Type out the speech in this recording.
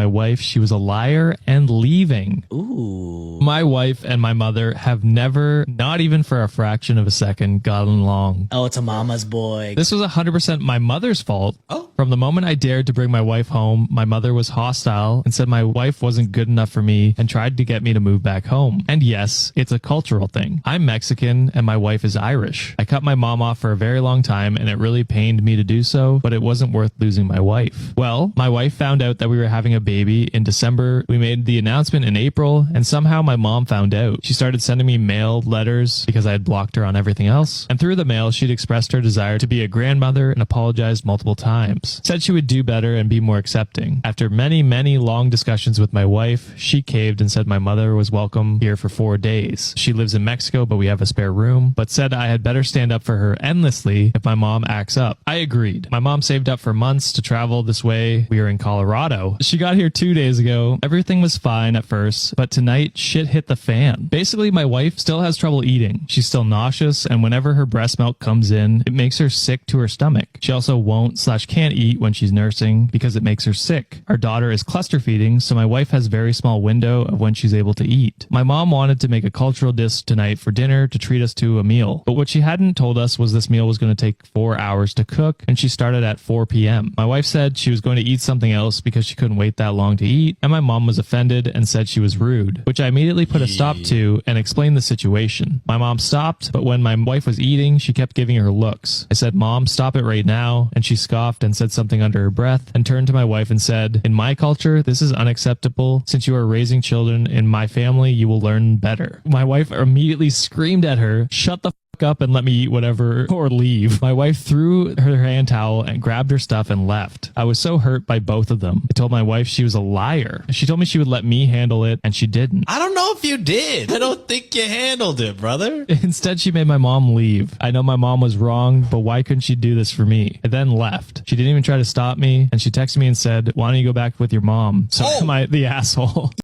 wife she was a liar and leaving. Ooh. My wife and my mother have never, not even for a fraction of a second, gotten along. Oh, it's a mama's boy. This was 100% my mother's fault. Oh. From the moment I dared to bring my wife home, my mother was hostile and said my wife wasn't good enough for me and tried to get me to move back home. And yes, it's a cultural thing. I'm Mexican and my wife is Irish. I cut my mom off for a very long time and it really pained me to do so, but it wasn't worth losing my wife. Well, my wife found out that we were having a baby in December. We made the announcement in April and somehow my mom found out. She started sending me mailed letters because I had blocked her on everything else. And through the mail, she'd expressed her desire to be a grandmother and apologized multiple times. Said she would do better and be more accepting. After many, many long discussions with my wife, she caved and said my mother was welcome here for 4 days. She lives in Mexico, but we have a spare room, but said I had better stand up for her endlessly if my mom acts up. I agreed. My mom saved up for months to travel this way. We are in Colorado. She got here 2 days ago. Everything was fine at first, but tonight shit hit the fan. Basically, my wife still has trouble eating. She's still nauseous, and whenever her breast milk comes in, it makes her sick to her stomach. She also won't/can't eat when she's nursing because it makes her sick. Our daughter is cluster feeding, so my wife has very small window of when she's able to eat. My mom wanted to make a cultural dish tonight for dinner to treat us to a meal, but what she hadn't told us was this meal was going to take 4 hours to cook, and she started at 4 p.m. My wife said she was going to eat something else because she couldn't wait that long to eat, and my mom was offended and said she was rude, which I immediately put a stop to and explained the situation. My mom stopped, but when my wife was eating, she kept giving her looks. I said, "Mom, stop it right now," and she scoffed and said something under her breath and turned to my wife and said, "In my culture, this is unacceptable. Since you are raising children in my family, you will learn better." My wife immediately screamed at her, "Shut the up and let me eat whatever or leave." My wife threw her hand towel and grabbed her stuff and left. I was so hurt by both of them. I told my wife she was a liar. She told me she would let me handle it and she didn't. I don't know if you did. I don't think you handled it, brother. Instead, she made my mom leave. I know my mom was wrong, but why couldn't she do this for me? I then left. She didn't even try to stop me and she texted me and said, "Why don't you go back with your mom?" So am I the asshole?